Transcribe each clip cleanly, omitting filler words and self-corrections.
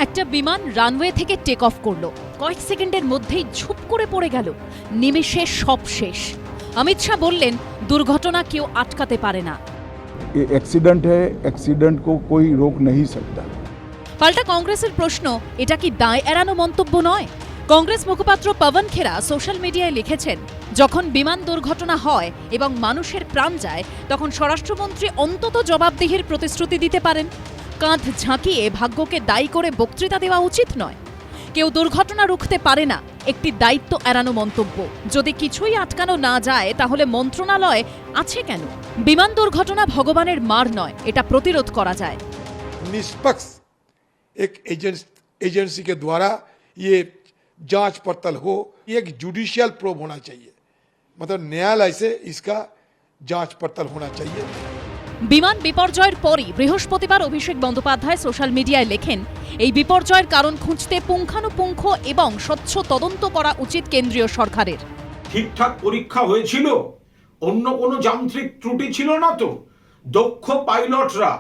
একটা বিমান রানওয়ে থেকে টেক অফ করলো, কয়েক সেকেন্ডের মধ্যেই ঝুপ করে পড়ে গেল। নিমেষে সব শেষ। অমিত শাহ বললেন, দুর্ঘটনা কেউ আটকাতে পারে না। ये एक्सीडेंट है, एक्सीडेंट को कोई रोक नहीं सकता। পাল্টা কংগ্রেসের প্রশ্ন, এটা কি দায় এড়ানো মন্তব্য নয়? কংগ্রেস মুখপাত্র পবন খেরা সোশ্যাল মিডিয়ায় লিখেছেন, যখন বিমান দুর্ঘটনা হয় এবং মানুষের প্রাণ যায়, তখন স্বরাষ্ট্রমন্ত্রী অন্তত জবাবদিহির প্রতিশ্রুতি দিতে পারেন। কাঁধ ঝাঁকিয়ে ভাগ্যকে দায়ী করে বক্তৃতা দেওয়া উচিত নয়। কেউ দুর্ঘটনা রুখতে পারে না, একটি দায়িত্ব এড়ানো মন্তব্য। যদি কিছুই আটকানো না যায়, তাহলে মন্ত্রণালয় আছে কেন? বিমান দুর্ঘটনা ভগবানের মার নয়, এটা প্রতিরোধ করা যায়। निष्पक्ष एक एजेंसी के द्वारा ये जांच पड़ताल हो, ये एक जुडिशियल प्रोब होना चाहिए, मतलब न्यायालय से इसका जांच पड़ताल होना चाहिए। বিমান বিপর্যয়ের পরই বৃহস্পতিবার অভিষেক বন্দ্যোপাধ্যায় সোশ্যাল মিডিয়ায় লেখেন, এই বিপর্যয়ের কারণ খুঁজতে পুঙ্খানুপুঙ্খ এবং স্বচ্ছ তদন্ত করা উচিত কেন্দ্রীয় সরকারের। ঠিকঠাক পরীক্ষা হয়েছিল? অন্য কোনো যান্ত্রিক ত্রুটি ছিল না তো? দক্ষ পাইলটরা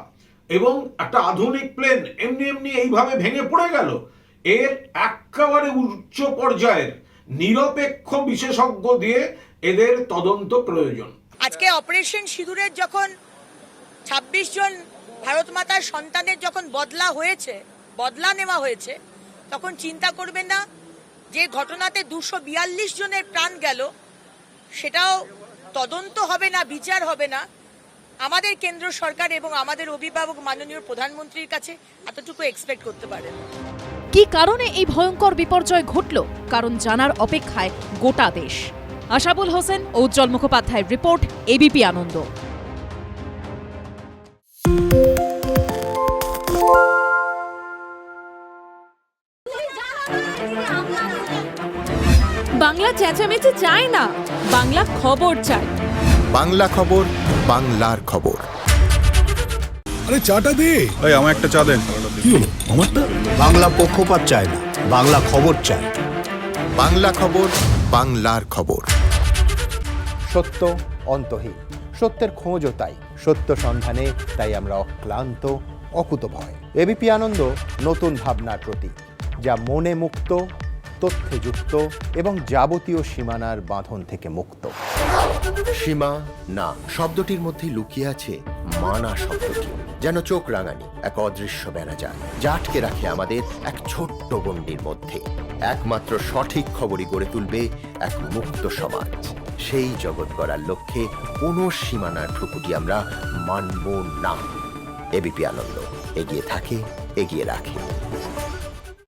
এবং একটা আধুনিক প্লেন এমনি এমনি এইভাবে ভেঙে পড়ে গেল? এর একেবারে উচ্চ পর্যায়ের নিরপেক্ষ বিশেষজ্ঞ দিয়ে এদের তদন্ত প্রয়োজন। আজকে অপারেশন সিঁদুরের যখন 26 জন ভারত মাতার সন্তানের যখন বদলা নেওয়া হয়েছে, তখন চিন্তা করবেন না যে ঘটনাতে 242 জনের প্রাণ গেল, সেটাও তদন্ত হবে না, বিচার হবে না? আমাদের কেন্দ্র সরকার এবং আমাদের অভিভাবক মাননীয় প্রধানমন্ত্রীর কাছে এতটুকু এক্সপেক্ট করতে পারেন। কি কারণে এই ভয়ঙ্কর বিপর্যয় ঘটল? কারণ জানার অপেক্ষায় গোটা দেশ। আশাবুল হোসেন ও উজ্জ্বল মুখোপাধ্যায়ের রিপোর্ট, এবিপি আনন্দ। বাংলা চেঁচামেচি চায় না, বাংলা খবর চায়। বাংলা খবর, বাংলার খবর। আরে চাটা দে। এই আমার একটা চা দেন। কি হলো আমারটা? বাংলা পক্ষপাত চায় না, বাংলা খবর চায়। বাংলা খবর, বাংলার খবর। সত্য অন্তহীন, সত্যের খোঁজও তাই, সত্য সন্ধানে তাই আমরা অক্লান্ত, অকুতভয়। এবিপি আনন্দ নতুন ভাবনার প্রতীক, যা মনে মুক্ত, তথ্যে যুক্ত এবং যাবতীয় সীমানার বাঁধন থেকে মুক্ত। সীমা না শব্দটির মধ্যে লুকিয়ে আছে মানা শব্দটি, যেন চোখ রাঙানি এক অদৃশ্য বেড়াজাল, যা আটকে রাখে আমাদের এক ছোট্ট গণ্ডির মধ্যে। একমাত্র সঠিক খবরই গড়ে তুলবে এক মুক্ত সমাজ। সেই জগৎ গড়ার লক্ষ্যে কোনো সীমানার ঠুকুটি আমরা মানব না। এবিপি আনন্দ এগিয়ে থাকে, এগিয়ে রাখে।